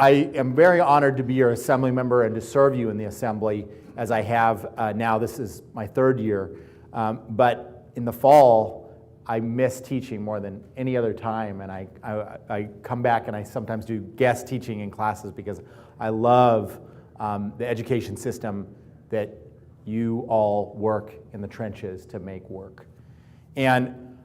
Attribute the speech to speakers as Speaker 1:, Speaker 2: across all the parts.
Speaker 1: I am very honored to be your assembly member and to serve you in the assembly as I have now. This is my third year. But in the fall, I miss teaching more than any other time, and I come back and I sometimes do guest teaching in classes because I love the education system that you all work in the trenches to make work. And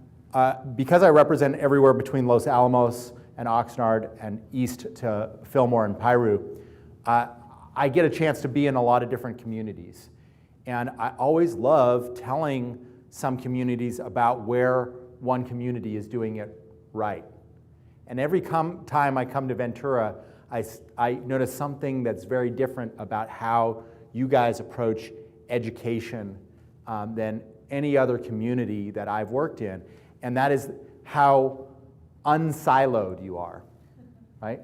Speaker 1: because I represent everywhere between Los Alamos and Oxnard and east to Fillmore and Piru, I get a chance to be in a lot of different communities. And I always love telling some communities about where one community is doing it right. And every time I come to Ventura, I notice something that's very different about how you guys approach education than any other community that I've worked in. And that is how unsiloed you are, right?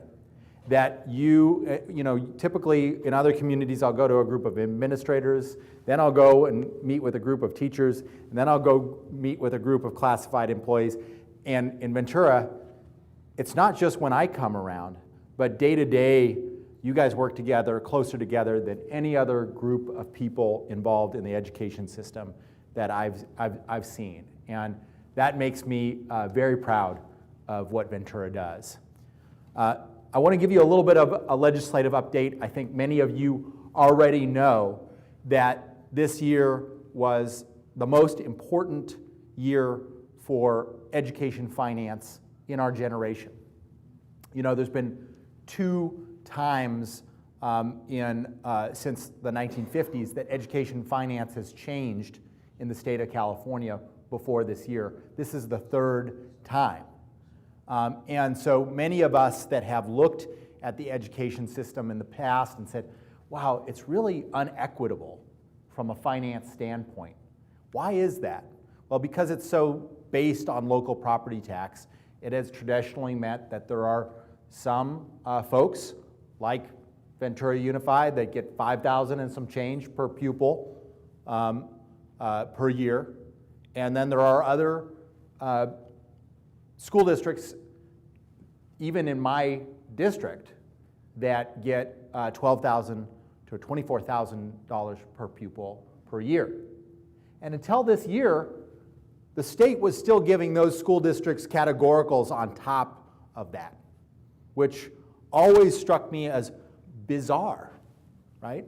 Speaker 1: That you typically in other communities, I'll go to a group of administrators, then I'll go and meet with a group of teachers, and then I'll go meet with a group of classified employees. And in Ventura, it's not just when I come around, but day to day, you guys work together, closer together than any other group of people involved in the education system that I've seen. And that makes me very proud of what Ventura does. I want to give you a little bit of a legislative update. I think many of you already know that this year was the most important year for education finance in our generation. You know, there's been 2 times since the 1950s that education finance has changed in the state of California before this year. This is the 3rd time. And so many of us that have looked at the education system in the past and said, wow, it's really unequitable from a finance standpoint. Why is that? Well, because it's so based on local property tax, it has traditionally meant that there are some folks, like Ventura Unified, that get $5,000 and some change per pupil per year. And then there are other school districts, even in my district, that get $12,000 to $24,000 per pupil per year. And until this year, the state was still giving those school districts categoricals on top of that, which always struck me as bizarre, right?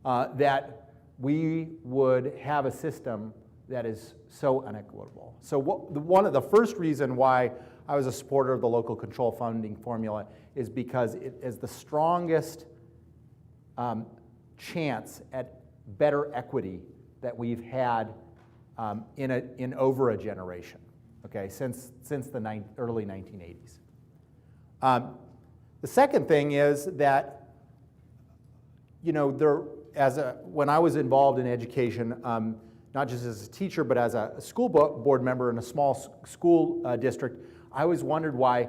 Speaker 1: That we would have a system that is so unequitable. So one of the first reason why I was a supporter of the local control funding formula is because it is the strongest chance at better equity that we've had in over a generation, okay, since the early 1980s. The second thing is that, you know, when I was involved in education, not just as a teacher, but as a school board member in a small school district, I always wondered why,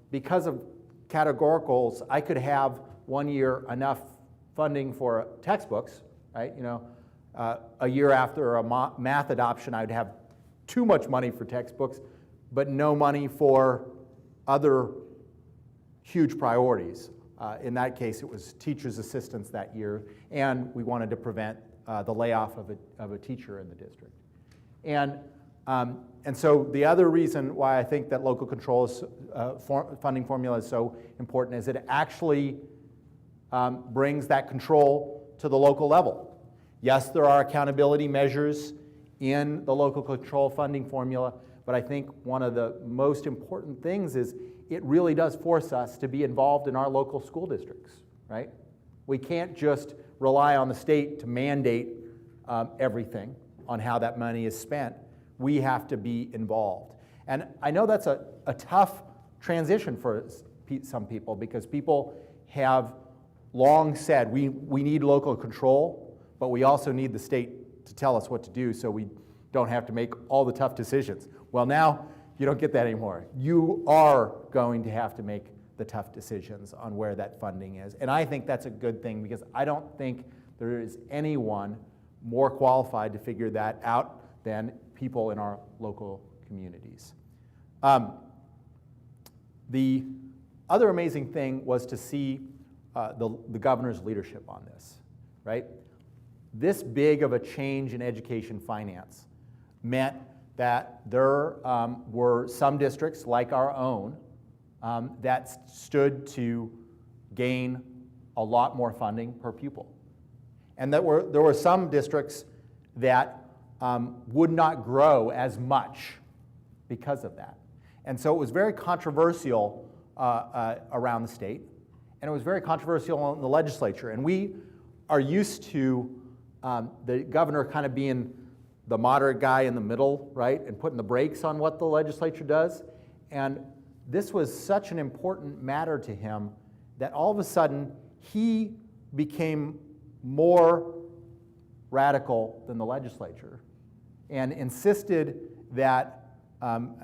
Speaker 1: because of categoricals, I could have one year enough funding for textbooks, right? You know, a year after a math adoption, I'd have too much money for textbooks, but no money for other huge priorities. In that case, it was teachers' assistants that year, and we wanted to prevent the layoff of a teacher in the district. And so the other reason why I think that local control funding formula is so important is it actually brings that control to the local level. Yes, there are accountability measures in the local control funding formula, but I think one of the most important things is it really does force us to be involved in our local school districts, right? We can't just rely on the state to mandate everything on how that money is spent. We have to be involved. And I know that's a tough transition for some people, because people have long said we need local control, but we also need the state to tell us what to do so we don't have to make all the tough decisions. Well, now you don't get that anymore. You are going to have to make the tough decisions on where that funding is. And I think that's a good thing, because I don't think there is anyone more qualified to figure that out than people in our local communities. The other amazing thing was to see the governor's leadership on this, right? This big of a change in education finance meant that there were some districts like our own that stood to gain a lot more funding per pupil. And there were some districts that would not grow as much because of that. And so it was very controversial around the state, and it was very controversial in the legislature. And we are used to the governor kind of being the moderate guy in the middle, right, and putting the brakes on what the legislature does. And this was such an important matter to him that all of a sudden he became more radical than the legislature and insisted that,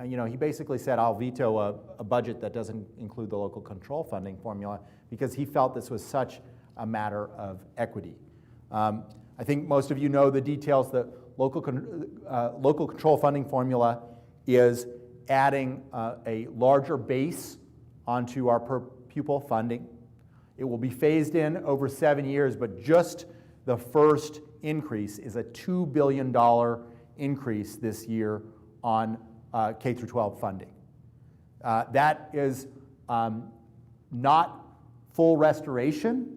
Speaker 1: he basically said, I'll veto a budget that doesn't include the local control funding formula, because he felt this was such a matter of equity. I think most of you know the details. The local control funding formula is adding a larger base onto our per pupil funding. It will be phased in over 7 years, but just the first increase is a $2 billion increase this year on K through 12 funding. That is not full restoration,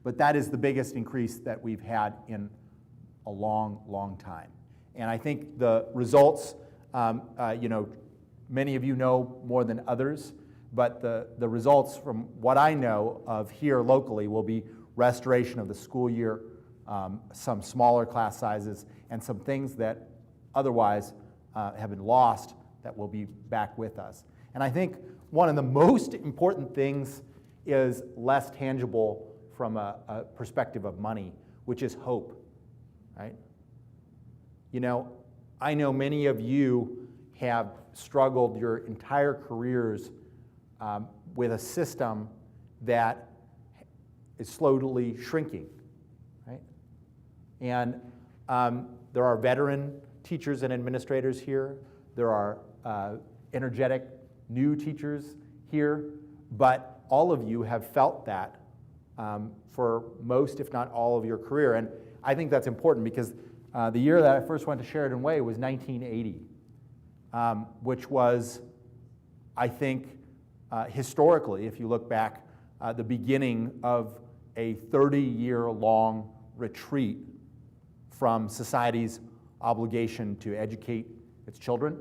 Speaker 1: but that is the biggest increase that we've had in a long, long time. And I think the results, many of you know more than others, but the results from what I know of here locally will be restoration of the school year, some smaller class sizes, and some things that otherwise have been lost that will be back with us. And I think one of the most important things is less tangible from a perspective of money, which is hope, right? I know many of you have struggled your entire careers with a system that is slowly shrinking, right? And there are veteran teachers and administrators here. There are energetic new teachers here, but all of you have felt that for most, if not all, of your career. And I think that's important because the year that I first went to Sheridan Way was 1980, which was, I think, historically, if you look back, the beginning of a 30-year-long retreat from society's obligation to educate its children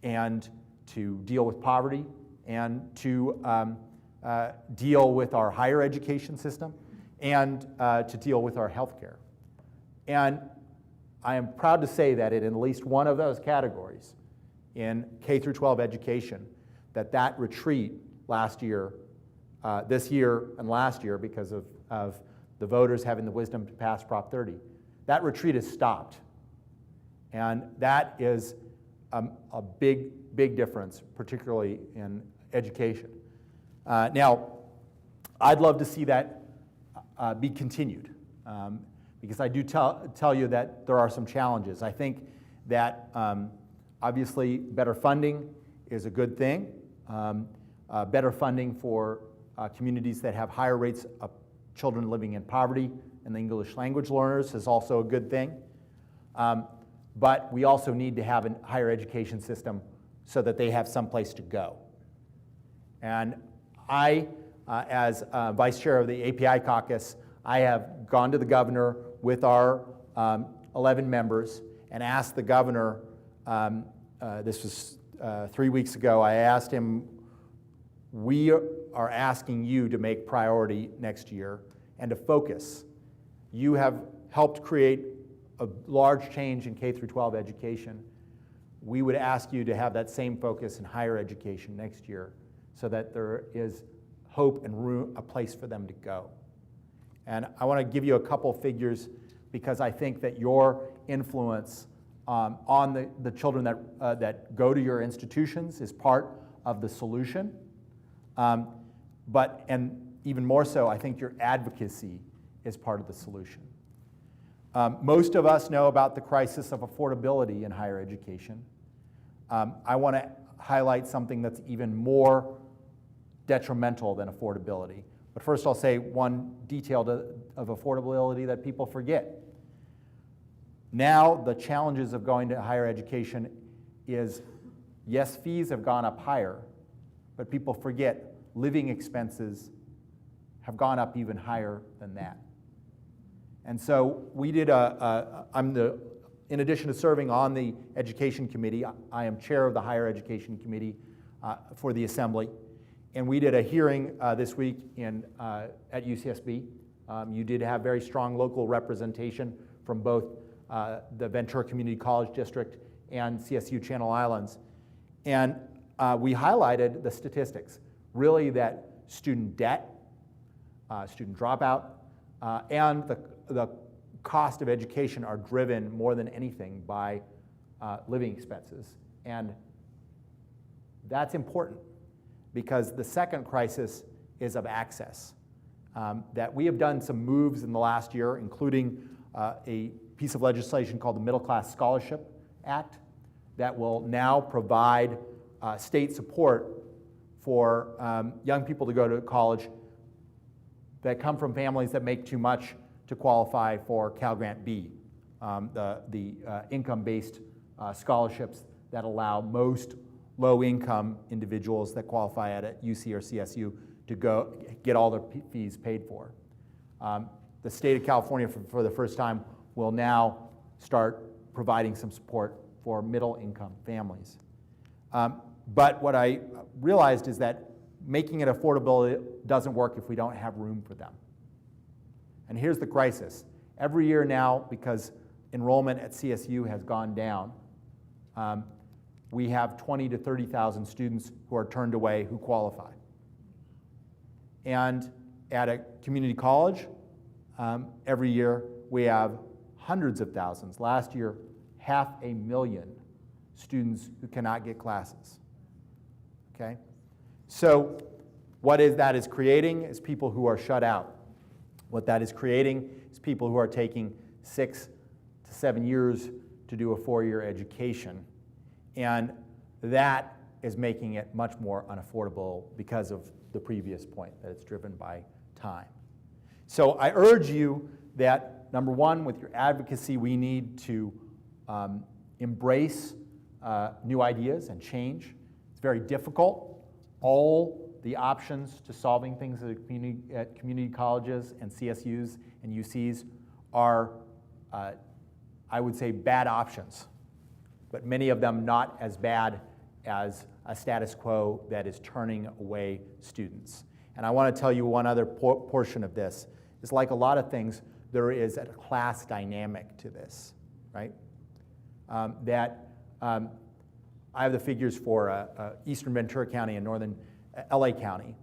Speaker 1: and to deal with poverty and to deal with our higher education system and to deal with our health care. And I am proud to say that in at least one of those categories, in K through 12 education, that retreat last year, this year and last year, because of the voters having the wisdom to pass Prop 30, that retreat has stopped. And that is a big, big difference, particularly in education. Now, I'd love to see that be continued, because I do tell you that there are some challenges. I think that obviously better funding is a good thing. Better funding for communities that have higher rates of children living in poverty and the English language learners is also a good thing. But we also need to have a higher education system so that they have some place to go. And I, as vice chair of the API caucus, I have gone to the governor with our 11 members and asked the governor, this was 3 weeks ago, I asked him, we are asking you to make priority next year and to focus. You have helped create a large change in K through 12 education. We would ask you to have that same focus in higher education next year so that there is hope and room, a place for them to go. And I want to give you a couple figures because I think that your influence on the children that go to your institutions is part of the solution. And even more so, I think your advocacy is part of the solution. Most of us know about the crisis of affordability in higher education. I want to highlight something that's even more detrimental than affordability. But first I'll say one detail of affordability that people forget. Now the challenges of going to higher education is, yes, fees have gone up higher, but people forget living expenses have gone up even higher than that. And so we did in addition to serving on the Education Committee, I am chair of the Higher Education Committee for the Assembly. And we did a hearing this week at UCSB. You did have very strong local representation from both the Ventura Community College District and CSU Channel Islands. And we highlighted the statistics, really, that student debt, student dropout, and the cost of education are driven more than anything by living expenses. And that's important because the second crisis is of access. That we have done some moves in the last year, including a piece of legislation called the Middle Class Scholarship Act that will now provide state support for young people to go to college that come from families that make too much to qualify for Cal Grant B, the income-based scholarships that allow most low-income individuals that qualify at a UC or CSU to go get all their fees paid for. The state of California, for the first time, will now start providing some support for middle-income families. But what I realized is that making it affordable doesn't work if we don't have room for them. And here's the crisis. Every year now, because enrollment at CSU has gone down, we have 20 to 30,000 students who are turned away who qualify. And at a community college, every year we have hundreds of thousands. Last year, 500,000 students who cannot get classes. Okay? So what that is creating is people who are shut out. What that is creating is people who are taking 6 to 7 years to do a 4-year education. And that is making it much more unaffordable because of the previous point, that it's driven by time. So I urge you that, number one, with your advocacy, we need to embrace new ideas and change. It's very difficult. All the options to solving things at community colleges and CSUs and UCs are, I would say, bad options, but many of them not as bad as a status quo that is turning away students. And I want to tell you one other portion of this. It's like a lot of things, there is a class dynamic to this, right? I have the figures for Eastern Ventura County and Northern LA County.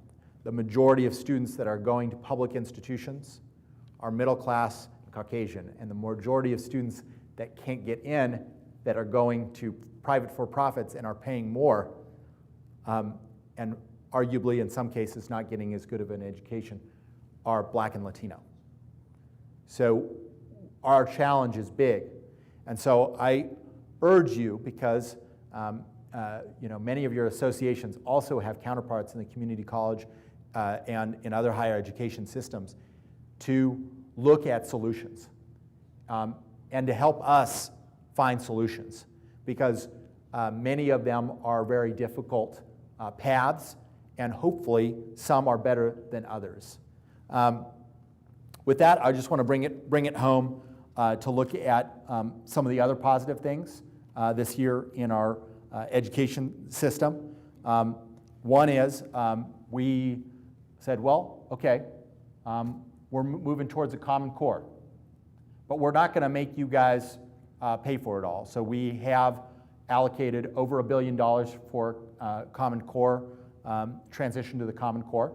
Speaker 1: The majority of students that are going to public institutions are middle class and Caucasian, and the majority of students that can't get in that are going to private for-profits and are paying more, and arguably in some cases not getting as good of an education, are Black and Latino. So our challenge is big. And so I urge you, because many of your associations also have counterparts in the community college and in other higher education systems, to look at solutions and to help us find solutions, because many of them are very difficult paths, and hopefully some are better than others. With that, I just want to bring it home to look at some of the other positive things this year in our education system. One is we said, well, okay, we're moving towards a Common Core, but we're not going to make you guys pay for it all. So we have allocated over $1 billion for Common Core, transition to the Common Core.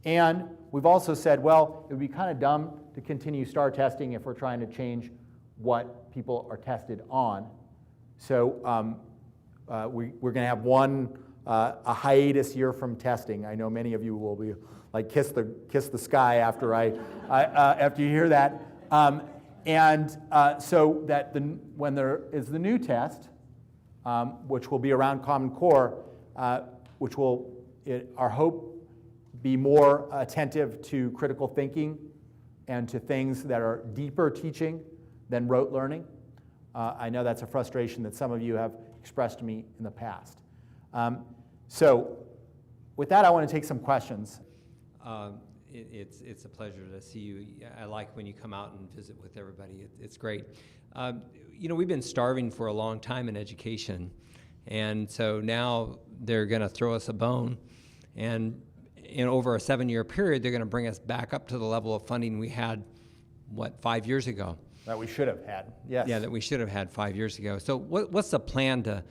Speaker 1: And we've also said, well, it would be kind of dumb to continue STAR testing if we're trying to change what people are tested on. So we're going to have a hiatus year from testing. I know many of you will be like kiss the sky after after you hear that. So that when there is the new test, which will be around Common Core, which will, our hope, be more attentive to critical thinking and to things that are deeper teaching than rote learning. I know that's a frustration that some of you have expressed to me in the past. So with that, I want to take some questions.
Speaker 2: It's a pleasure to see you. I like when you come out and visit with everybody. It's great. We've been starving for a long time in education, and so now they're going to throw us a bone, and in over a 7-year period, they're going to bring us back up to the level of funding we had, 5 years ago?
Speaker 1: That we should have had, yes.
Speaker 2: Yeah, that we should have had 5 years ago. So what's the plan to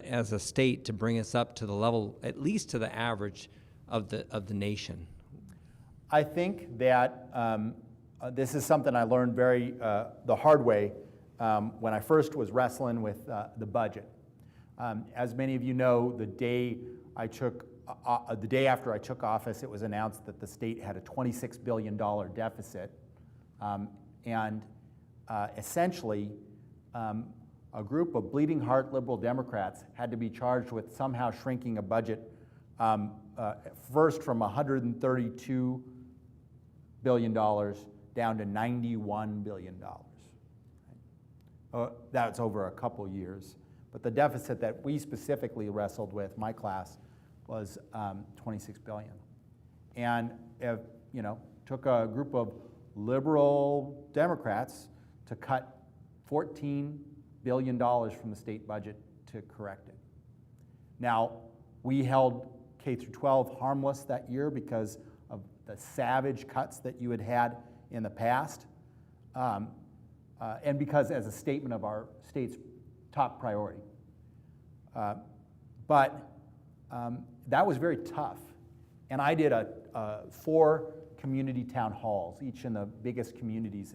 Speaker 2: as a state to bring us up to the level, at least to the average of the nation?
Speaker 1: I think that this is something I learned the hard way when I first was wrestling with the budget. As many of you know, the day after I took office, it was announced that the state had a $26 billion deficit, and essentially a group of bleeding heart liberal Democrats had to be charged with somehow shrinking a budget first from $132 billion down to $91 billion. That's over a couple years. But the deficit that we specifically wrestled with, my class, was $26 billion. And took a group of liberal Democrats to cut $14 billion from the state budget to correct it. Now, we held K through 12 harmless that year because of the savage cuts that you had had in the past, and because as a statement of our state's top priority. But that was very tough. And I did 4 community town halls, each in the biggest communities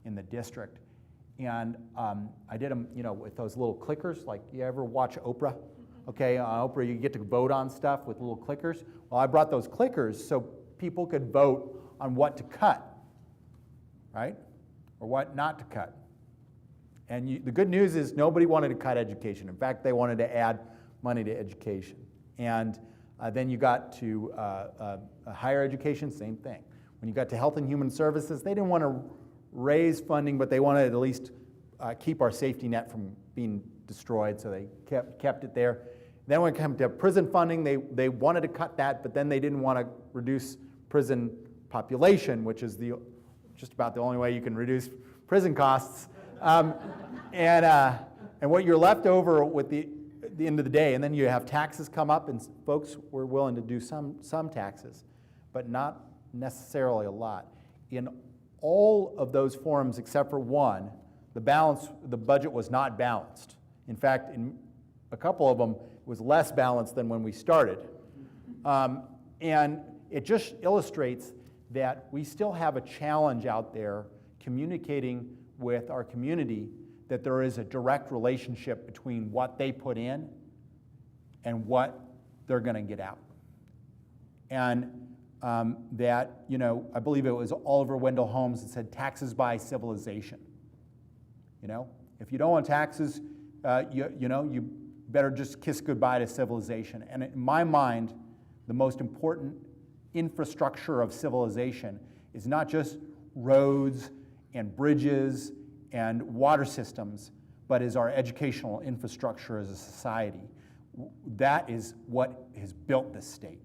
Speaker 1: in the district. And I did them, with those little clickers. Like, you ever watch Oprah? Okay, on Oprah you get to vote on stuff with little clickers. Well, I brought those clickers so people could vote on what to cut, right? Or what not to cut. And the good news is nobody wanted to cut education. In fact, they wanted to add money to education. And then you got to higher education, same thing. When you got to health and human services, they didn't want to raise funding, but they wanted to at least keep our safety net from being destroyed, so they kept it there. Then when it came to prison funding, they wanted to cut that, but then they didn't want to reduce prison population, which is just about the only way you can reduce prison costs. And what you're left over with the end of the day, and then you have taxes come up, and folks were willing to do some taxes, but not necessarily a lot. In all of those forums except for one, the budget was not balanced. In fact, in a couple of them, it was less balanced than when we started. And it just illustrates that we still have a challenge out there communicating with our community that there is a direct relationship between what they put in and what they're going to get out. And that, I believe it was Oliver Wendell Holmes that said, taxes buy civilization. If you don't want taxes, you better just kiss goodbye to civilization. And in my mind, the most important infrastructure of civilization is not just roads and bridges and water systems, but is our educational infrastructure as a society. That is what has built this state.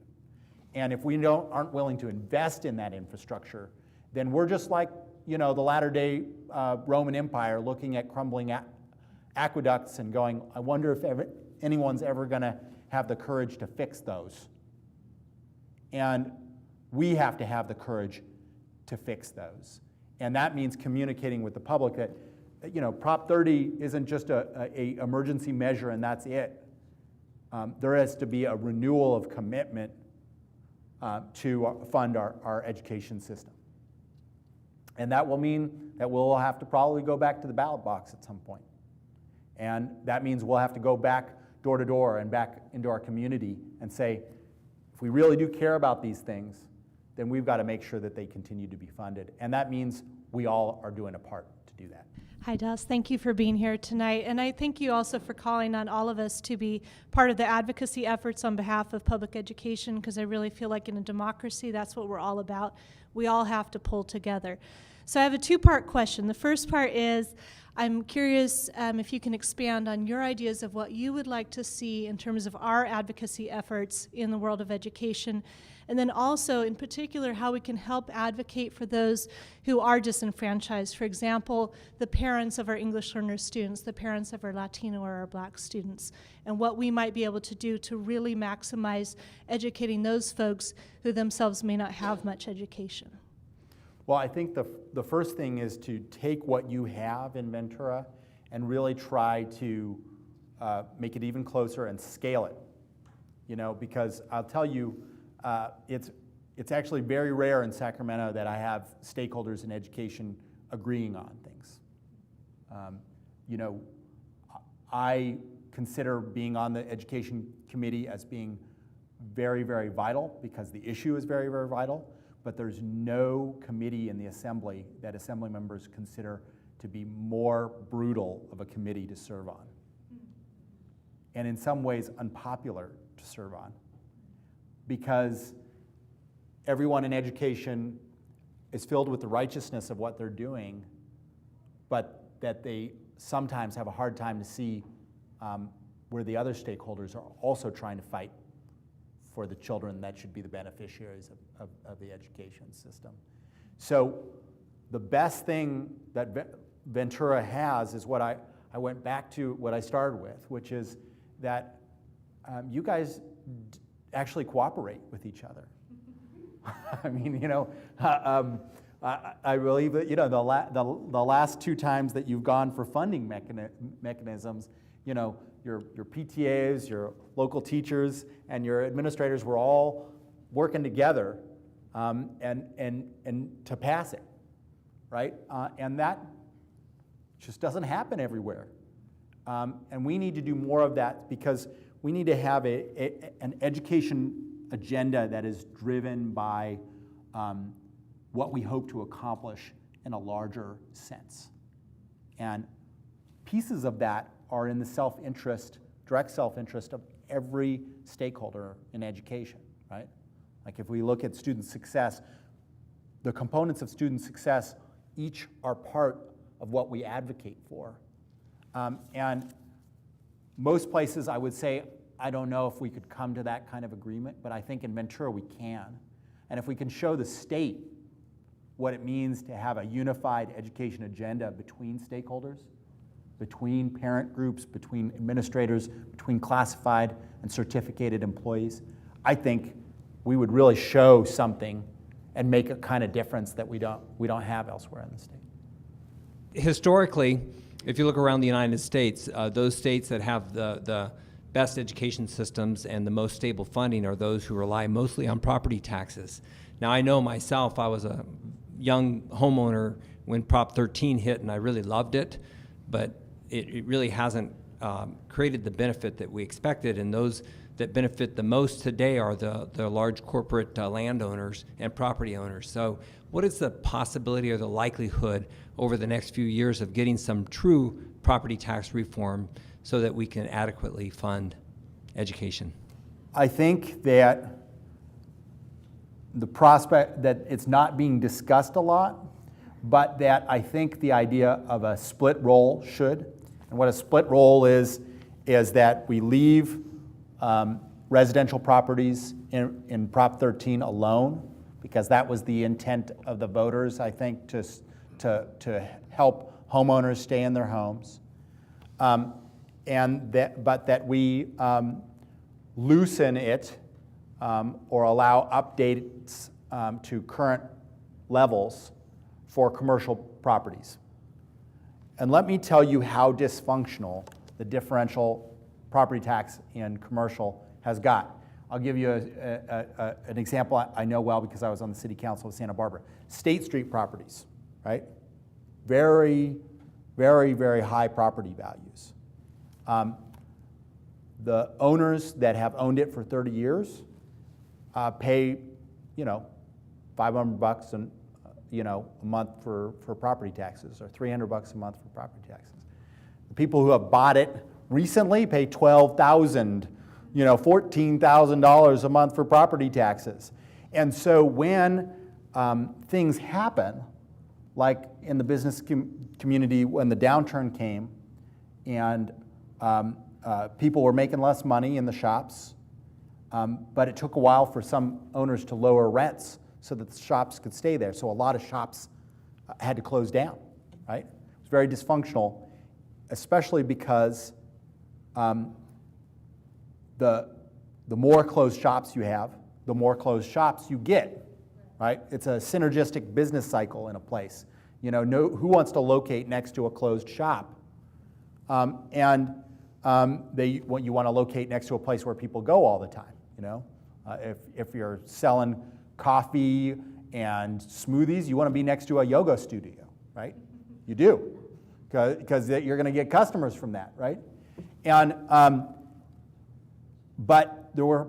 Speaker 1: And if we aren't willing to invest in that infrastructure, then we're just like, the latter-day Roman Empire looking at crumbling aqueducts and going, I wonder if anyone's ever going to have the courage to fix those. And we have to have the courage to fix those. And that means communicating with the public that, Prop 30 isn't just a emergency measure and that's it. There has to be a renewal of commitment to fund our education system. And that will mean that we'll have to probably go back to the ballot box at some point. And that means we'll have to go back door to door and back into our community and say, if we really do care about these things, then we've got to make sure that they continue to be funded. And that means we all are doing a part to do that.
Speaker 3: Hi, Das. Thank you for being here tonight. And I thank you also for calling on all of us to be part of the advocacy efforts on behalf of public education, because I really feel like in a democracy, that's what we're all about. We all have to pull together. So I have a two-part question. The first part is, I'm curious if you can expand on your ideas of what you would like to see in terms of our advocacy efforts in the world of education, and then also, in particular, how we can help advocate for those who are disenfranchised. For example, the parents of our English learner students, the parents of our Latino or our Black students, and what we might be able to do to really maximize educating those folks who themselves may not have much education.
Speaker 1: Well, I think the first thing is to take what you have in Ventura and really try to make it even closer and scale it. Because I'll tell you, it's actually very rare in Sacramento that I have stakeholders in education agreeing on things. I consider being on the education committee as being very, very vital because the issue is very, very vital, but there's no committee in the Assembly that Assembly members consider to be more brutal of a committee to serve on, and in some ways unpopular to serve on, because everyone in education is filled with the righteousness of what they're doing, but that they sometimes have a hard time to see where the other stakeholders are also trying to fight for the children that should be the beneficiaries of the education system. So the best thing that Ventura has is what I went back to what I started with, which is that you guys actually cooperate with each other. I mean, I believe that, the last two times that you've gone for funding mechanisms, your PTAs, your local teachers, and your administrators were all working together and to pass it, right? And that just doesn't happen everywhere. And we need to do more of that because we need to have an education agenda that is driven by what we hope to accomplish in a larger sense. And pieces of that are in the self-interest, direct self-interest of every stakeholder in education, right? Like if we look at student success, the components of student success each are part of what we advocate for. And most places I would say, I don't know if we could come to that kind of agreement, but I think in Ventura we can. And if we can show the state what it means to have a unified education agenda between stakeholders, between parent groups, between administrators, between classified and certificated employees, I think we would really show something and make a kind of difference that we don't have elsewhere in the state.
Speaker 2: Historically, if you look around the United States, those states that have the best education systems and the most stable funding are those who rely mostly on property taxes. Now, I know myself, I was a young homeowner when Prop 13 hit, and I really loved it, but it really hasn't created the benefit that we expected, and those that benefit the most today are the large corporate landowners and property owners. So what is the possibility or the likelihood over the next few years of getting some true property tax reform so that we can adequately fund education?
Speaker 1: I think that the prospect that it's not being discussed a lot, but that I think the idea of a split roll should. And what a split roll is that we leave residential properties in Prop 13 alone, because that was the intent of the voters, I think, to help homeowners stay in their homes. But that we loosen it or allow updates to current levels for commercial properties. And let me tell you how dysfunctional the differential property tax in commercial has got. I'll give you an example I know well because I was on the city council of Santa Barbara. State Street properties, right? Very, very, very high property values. The owners that have owned it for 30 years pay, $500 a month for property taxes, or $300 a month for property taxes. The people who have bought it recently pay $12,000, $14,000 a month for property taxes. And so when things happen, like in the business community when the downturn came, and people were making less money in the shops, but it took a while for some owners to lower rents so that the shops could stay there. So a lot of shops had to close down, right? It was very dysfunctional, especially because the more closed shops you have, the more closed shops you get, right? It's a synergistic business cycle in a place. Who wants to locate next to a closed shop? You want to locate next to a place where people go all the time. If you're selling coffee and smoothies, you want to be next to a yoga studio, right? You do, because you're going to get customers from that, right? But there were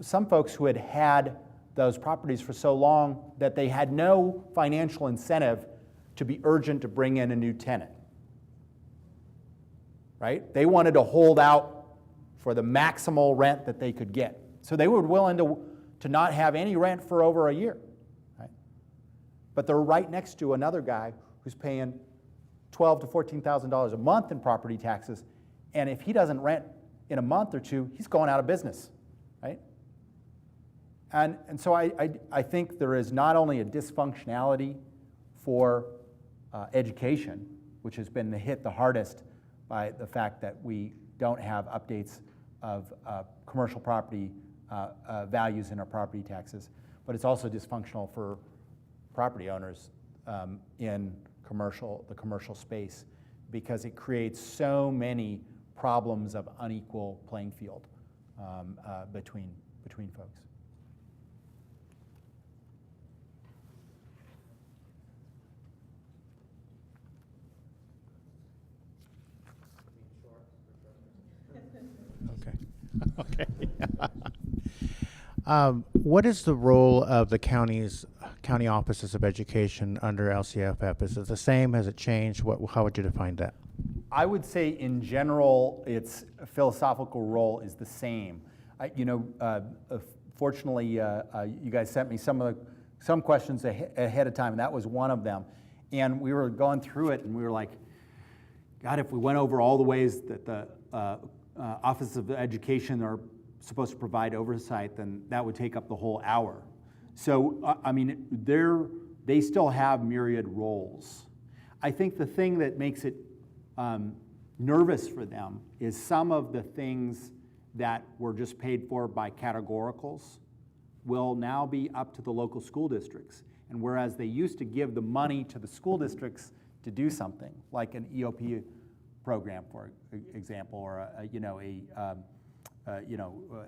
Speaker 1: some folks who had those properties for so long that they had no financial incentive to be urgent to bring in a new tenant, right? They wanted to hold out for the maximal rent that they could get. So they were willing to not have any rent for over a year, right? But they're right next to another guy who's paying $12,000 to $14,000 a month in property taxes, and if he doesn't rent in a month or two, he's going out of business, right? And so I think there is not only a dysfunctionality for education, which has been hit the hardest by the fact that we don't have updates of commercial property values in our property taxes, but it's also dysfunctional for property owners in the commercial space, because it creates so many problems of unequal playing field between folks.
Speaker 4: Okay. What is the role of the county offices of education under LCFF? Is it the same? Has it changed? How would you define that?
Speaker 1: I would say in general, its philosophical role is the same. Fortunately, you guys sent me some questions ahead of time, and that was one of them. And we were going through it, and we were like, God, if we went over all the ways that the Office of Education are supposed to provide oversight, then that would take up the whole hour. So, they still have myriad roles. I think the thing that makes it nervous for them is some of the things that were just paid for by categoricals will now be up to the local school districts. And whereas they used to give the money to the school districts to do something, like an EOP program, for example, or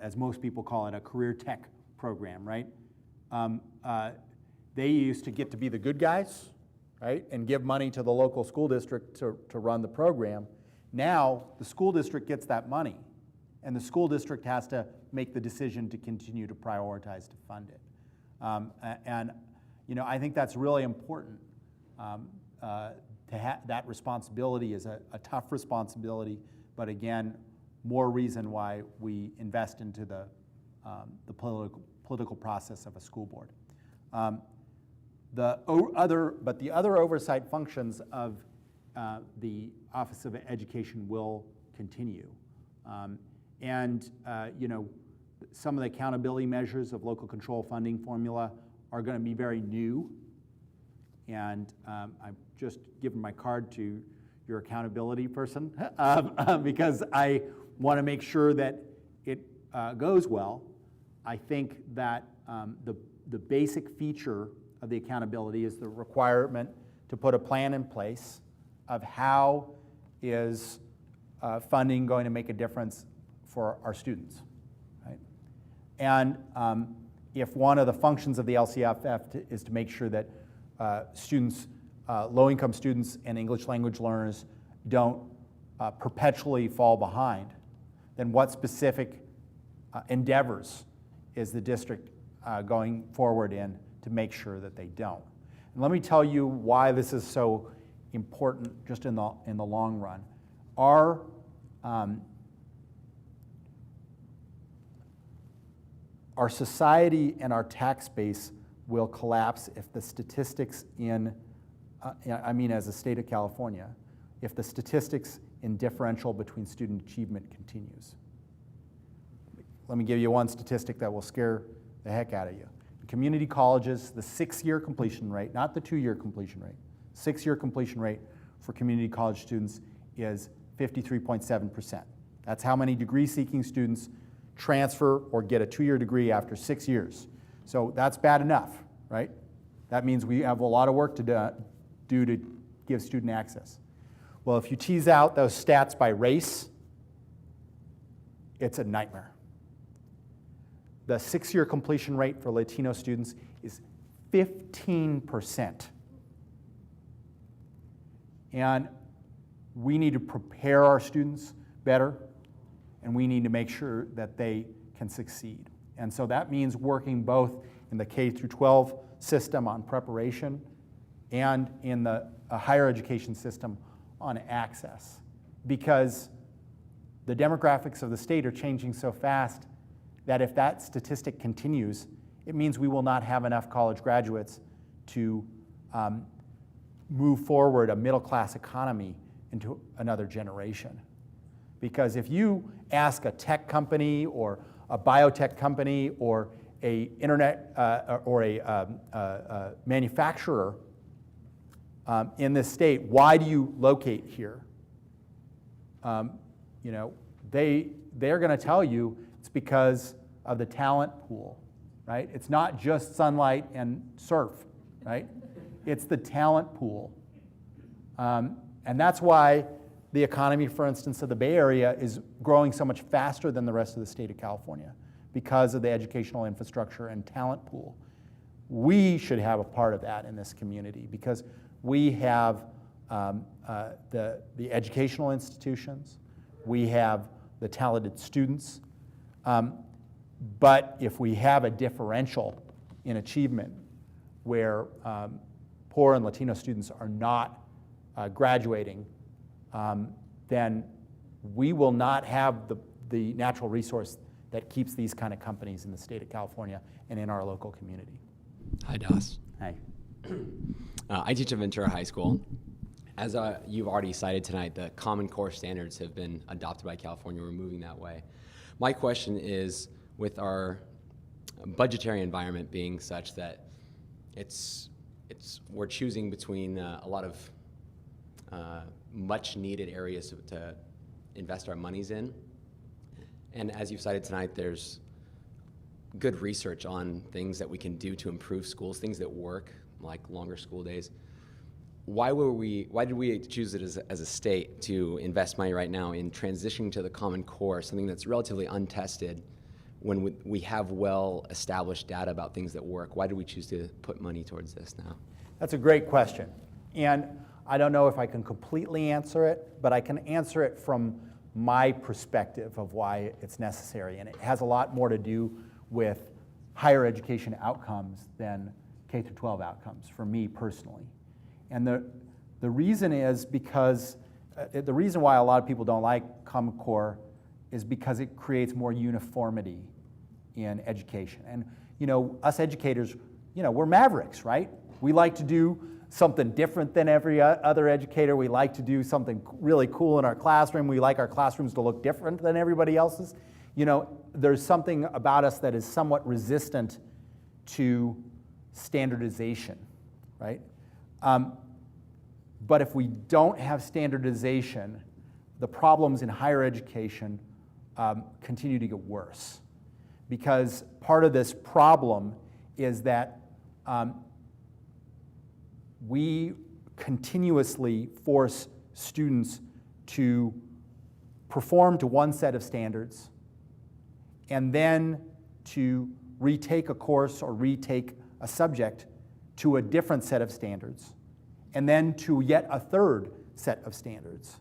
Speaker 1: as most people call it, a career tech program, right? They used to get to be the good guys, right, and give money to the local school district to run the program. Now the school district gets that money, and the school district has to make the decision to continue to prioritize to fund it. I think that's really important. That responsibility is a tough responsibility, but again, more reason why we invest into the political process of a school board. The other oversight functions of the Office of Education will continue. Some of the accountability measures of local control funding formula are going to be very new. And I've just given my card to your accountability person because I want to make sure that it goes well. I think that the basic feature of the accountability is the requirement to put a plan in place of how is funding going to make a difference for our students, right? And if one of the functions of the LCFF is to make sure that students, low-income students and English language learners don't perpetually fall behind, then what specific endeavors is the district going forward in to make sure that they don't? And let me tell you why this is so important just in the long run. Our society and our tax base will collapse if the statistics as a state of California, if the statistics in differential between student achievement continues. Let me give you one statistic that will scare the heck out of you. In community colleges, the 6-year completion rate, not the 2-year completion rate, 6-year completion rate for community college students is 53.7%. That's how many degree-seeking students transfer or get a 2-year degree after 6 years. So that's bad enough, right? That means we have a lot of work to do to give student access. Well, if you tease out those stats by race, it's a nightmare. The 6-year completion rate for Latino students is 15%. And we need to prepare our students better, and we need to make sure that they can succeed. And so that means working both in the K through 12 system on preparation and in the higher education system on access, because the demographics of the state are changing so fast that if that statistic continues, it means we will not have enough college graduates to move forward a middle-class economy into another generation. Because if you ask a tech company or a biotech company or a internet or a manufacturer in this state, why do you locate here? They're going to tell you it's because of the talent pool, right? It's not just sunlight and surf, right? It's the talent pool. And that's why the economy, for instance, of the Bay Area is growing so much faster than the rest of the state of California, because of the educational infrastructure and talent pool. We should have a part of that in this community, because we have the educational institutions, we have the talented students, but if we have a differential in achievement where poor and Latino students are not graduating, then we will not have the natural resource that keeps these kind of companies in the state of California and in our local community.
Speaker 5: Hi, Das.
Speaker 1: Hi.
Speaker 5: I teach at Ventura High School. As you've already cited tonight, the Common Core standards have been adopted by California. We're moving that way. My question is, with our budgetary environment being such that we're choosing between a lot of much needed areas to invest our monies in, and as you've cited tonight, there's good research on things that we can do to improve schools, things that work, like longer school days. Why did we choose it as a state to invest money right now in transitioning to the Common Core, something that's relatively untested, when we have well-established data about things that work? Why did we choose to put money towards this now?
Speaker 1: That's a great question. And I don't know if I can completely answer it, but I can answer it from my perspective of why it's necessary. And it has a lot more to do with higher education outcomes than K through 12 outcomes for me personally. And the reason is because, the reason why a lot of people don't like Common Core is because it creates more uniformity in education. And us educators, we're mavericks, right? We like to do something different than every other educator. We like to do something really cool in our classroom. We like our classrooms to look different than everybody else's. There's something about us that is somewhat resistant to standardization, right? But if we don't have standardization, the problems in higher education continue to get worse. Because part of this problem is that we continuously force students to perform to one set of standards and then to retake a course or retake a subject to a different set of standards, and then to yet a third set of standards.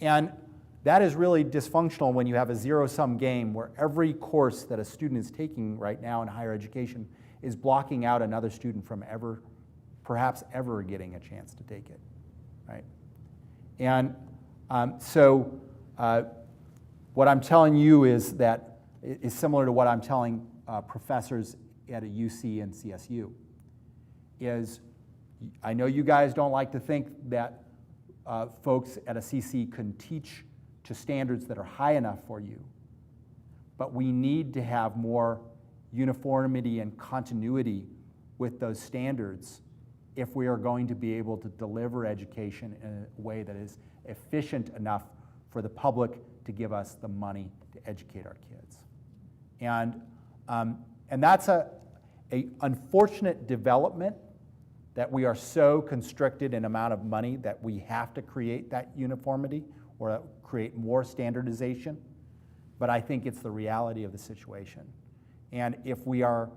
Speaker 1: And that is really dysfunctional when you have a zero-sum game where every course that a student is taking right now in higher education is blocking out another student from ever perhaps ever getting a chance to take it, right? And so what I'm telling you is that is similar to what I'm telling professors at a UC and CSU. Is I know you guys don't like to think that folks at a CC can teach to standards that are high enough for you, but we need to have more uniformity and continuity with those standards if we are going to be able to deliver education in a way that is efficient enough for the public to give us the money to educate our kids. And that's a unfortunate development, that we are so constricted in amount of money that we have to create that uniformity or create more standardization. But I think it's the reality of the situation. And if we are,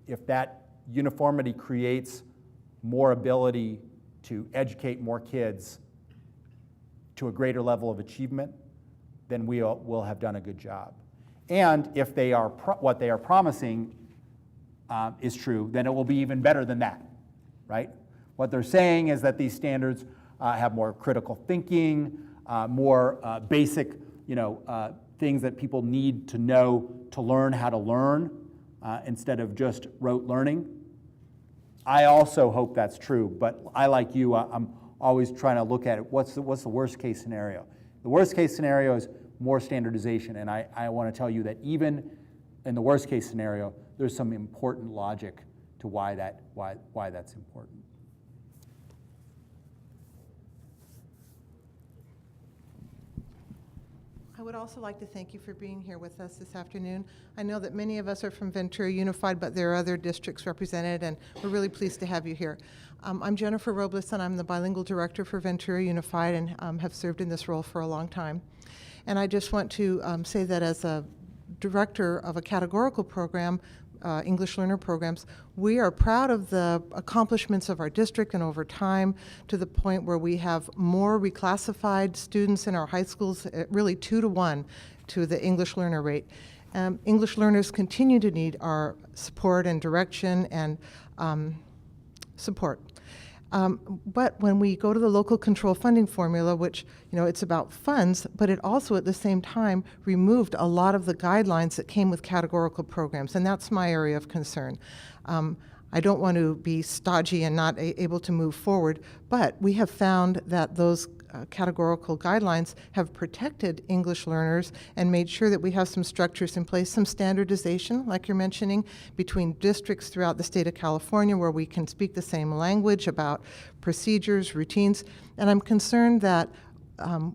Speaker 1: if that uniformity creates more ability to educate more kids to a greater level of achievement, then we'll have done a good job. And if they are what they are promising is true, then it will be even better than that, right? What they're saying is that these standards have more critical thinking, more basic, things that people need to know to learn how to learn instead of just rote learning. I also hope that's true, but I, like you, I'm always trying to look at it. What's the worst case scenario? The worst case scenario is more standardization, and I want to tell you that even in the worst case scenario, there's some important logic to why that's important.
Speaker 6: I would also like to thank you for being here with us this afternoon. I know that many of us are from Ventura Unified, but there are other districts represented, and we're really pleased to have you here. I'm Jennifer Robles, and I'm the bilingual director for Ventura Unified, and have served in this role for a long time. And I just want to say that as a director of a categorical program, English learner programs, we are proud of the accomplishments of our district, and over time to the point where we have more reclassified students in our high schools, really 2 to 1 to the English learner rate. English learners continue to need our support and direction and support. But when we go to the local control funding formula, which, it's about funds, but it also at the same time removed a lot of the guidelines that came with categorical programs, and that's my area of concern. I don't want to be stodgy and not able to move forward, but we have found that those categorical guidelines have protected English learners and made sure that we have some structures in place, some standardization, like you're mentioning, between districts throughout the state of California where we can speak the same language about procedures, routines, and I'm concerned that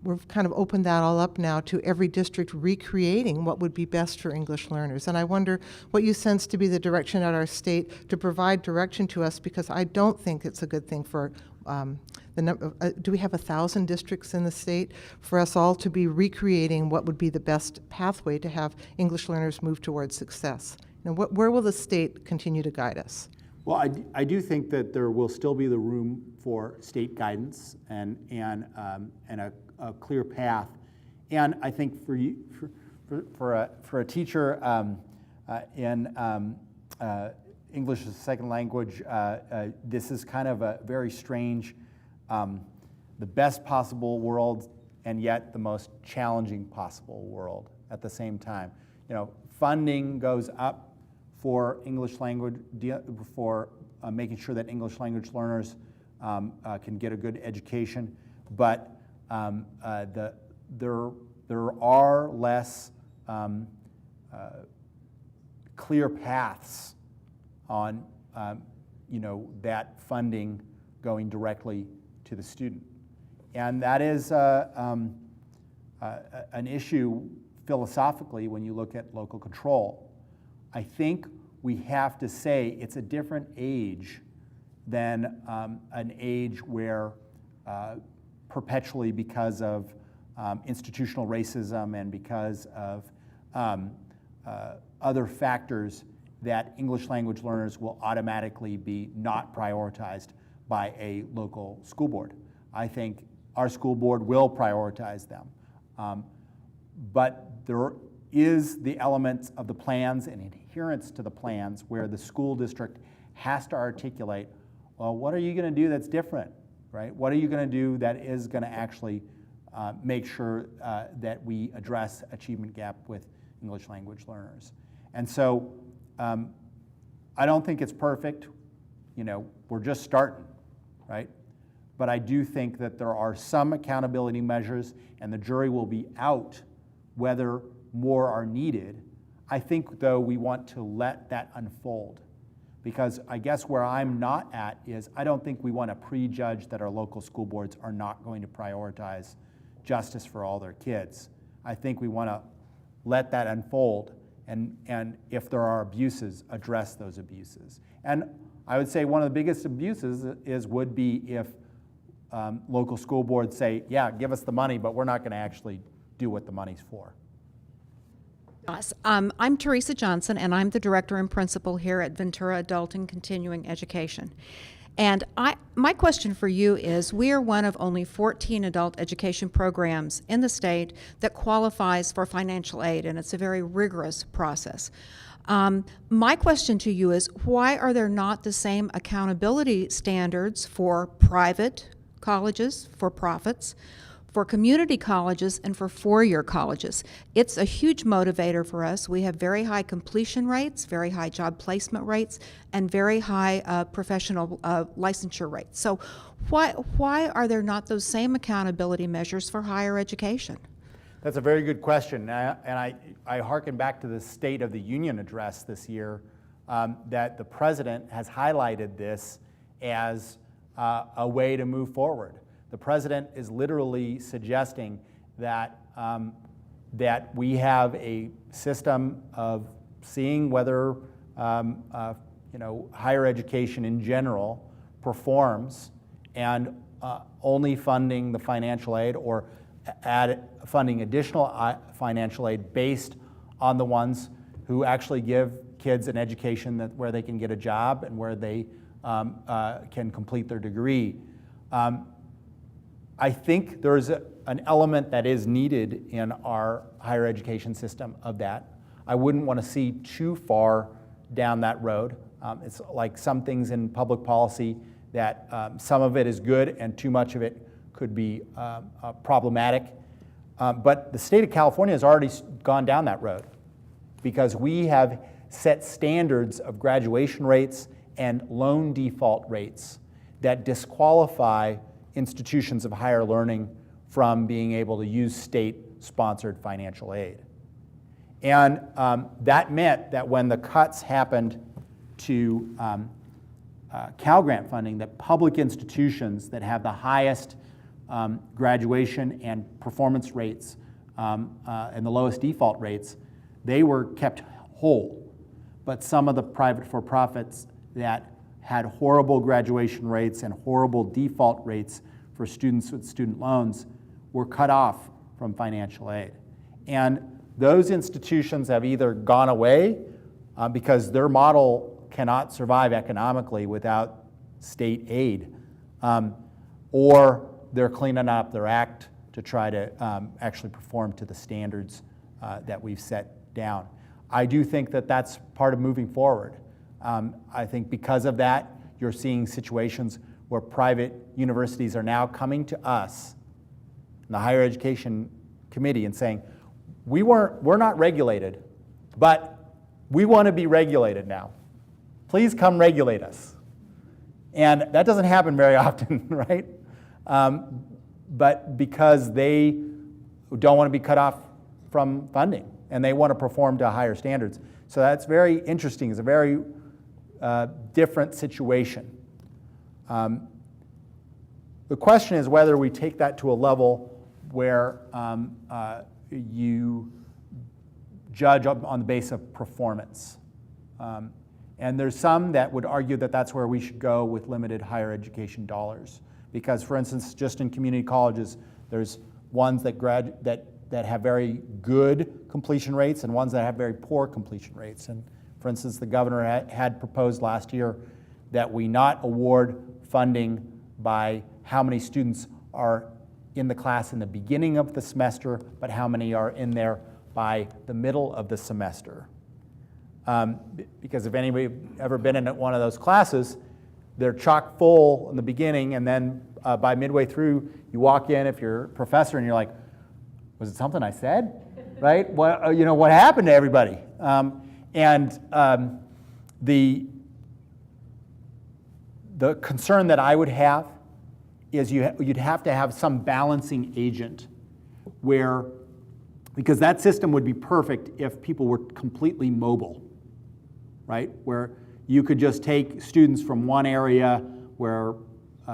Speaker 6: we've kind of opened that all up now to every district recreating what would be best for English learners. And I wonder what you sense to be the direction at our state to provide direction to us, because I don't think it's a good thing for do we have 1,000 districts in the state, for us all to be recreating what would be the best pathway to have English learners move towards success? Now, where will the state continue to guide us?
Speaker 1: Well, I do think that there will still be the room for state guidance and a clear path, and I think for a teacher in English as a second language, this is kind of a very strange, the best possible world and yet the most challenging possible world at the same time. Funding goes up for English language, for making sure that English language learners can get a good education, but there are less clear paths on that funding going directly to the student, and that is an issue philosophically when you look at local control. I think we have to say it's a different age than an age where perpetually, because of institutional racism and because of other factors, that English language learners will automatically be not prioritized by a local school board. I think our school board will prioritize them. But there is the elements of the plans and adherence to the plans where the school district has to articulate, well, what are you going to do that's different, right? What are you going to do that is going to actually make sure that we address achievement gap with English language learners? And so I don't think it's perfect. You know, we're just starting, right? But I do think that there are some accountability measures, and the jury will be out whether more are needed. I think, though, we want to let that unfold, because I guess where I'm not at is I don't think we want to prejudge that our local school boards are not going to prioritize justice for all their kids. I think we want to let that unfold, and if there are abuses, address those abuses. And I would say one of the biggest abuses would be if local school boards say, yeah, give us the money, but we're not going to actually do what the money's for.
Speaker 7: Yes. I'm Teresa Johnson, and I'm the director and principal here at Ventura Adult and Continuing Education. And my question for you is, we are one of only 14 adult education programs in the state that qualifies for financial aid, and it's a very rigorous process. My question to you is, why are there not the same accountability standards for private colleges, for profits, for community colleges, and for four-year colleges? It's a huge motivator for us. We have very high completion rates, very high job placement rates, and very high professional licensure rates. So why are there not those same accountability measures for higher education?
Speaker 1: That's a very good question, and I hearken back to the State of the Union address this year, that the president has highlighted this as a way to move forward. The president is literally suggesting that that we have a system of seeing whether higher education in general performs, and only funding the financial aid or funding additional financial aid based on the ones who actually give kids an education where they can get a job and where they can complete their degree. I think there's an element that is needed in our higher education system of that. I wouldn't want to see too far down that road. It's like some things in public policy that some of it is good and too much of it could be problematic. But the state of California has already gone down that road, because we have set standards of graduation rates and loan default rates that disqualify institutions of higher learning from being able to use state-sponsored financial aid. And that meant that when the cuts happened to Cal Grant funding, that public institutions that have the highest graduation and performance rates and the lowest default rates, they were kept whole. But some of the private for-profits that had horrible graduation rates and horrible default rates for students with student loans were cut off from financial aid. And those institutions have either gone away because their model cannot survive economically without state aid, or they're cleaning up their act to try to actually perform to the standards that we've set down. I do think that that's part of moving forward. I think because of that, you're seeing situations where private universities are now coming to us, the Higher Education Committee, and saying, we're not regulated, but we want to be regulated now. Please come regulate us. And that doesn't happen very often, right? But because they don't want to be cut off from funding, and they want to perform to higher standards. So that's very interesting. It's a very different situation. The question is whether we take that to a level where you judge on the basis of performance. And there's some that would argue that that's where we should go with limited higher education dollars. Because, for instance, just in community colleges, there's ones that have very good completion rates and ones that have very poor completion rates. And for instance, the governor had proposed last year that we not award funding by how many students are in the class in the beginning of the semester, but how many are in there by the middle of the semester. Because if anybody ever been in one of those classes, they're chock full in the beginning, and then by midway through, you walk in if you're a professor and you're like, was it something I said? Right? What, what happened to everybody? The concern that I would have is you'd have to have some balancing agent where, because that system would be perfect if people were completely mobile, right? Where you could just take students from one area where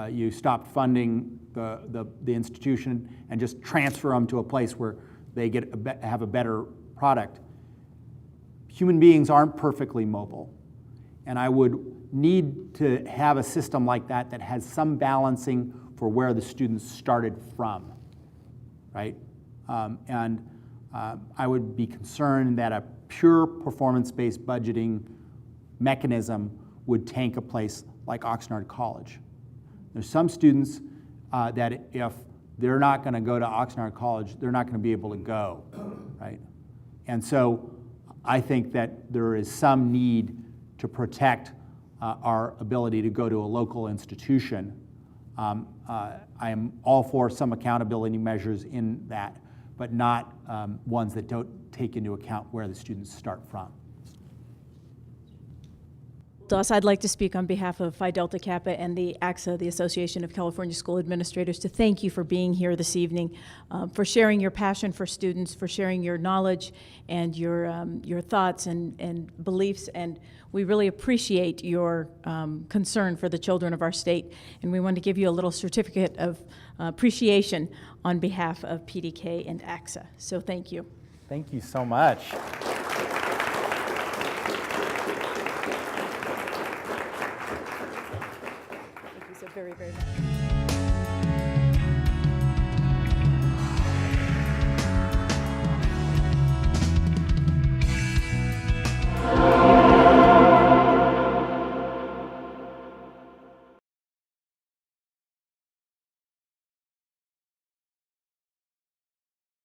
Speaker 1: you stopped funding the institution and just transfer them to a place where they have a better product. Human beings aren't perfectly mobile, and I would need to have a system like that that has some balancing for where the students started from, right? I would be concerned that a pure performance-based budgeting mechanism would tank a place like Oxnard College. There's some students that if they're not going to go to Oxnard College, they're not going to be able to go, right? And so I think that there is some need to protect our ability to go to a local institution. I am all for some accountability measures in that, but not ones that don't take into account where the students start from.
Speaker 8: Das, I'd like to speak on behalf of Phi Delta Kappa and the ACSA, the Association of California School Administrators, to thank you for being here this evening, for sharing your passion for students, for sharing your knowledge and your thoughts and beliefs. And we really appreciate your concern for the children of our state. And we want to give you a little certificate of appreciation on behalf of PDK and ACSA. So thank you.
Speaker 1: Thank you so much.
Speaker 8: Thank you so very, very much.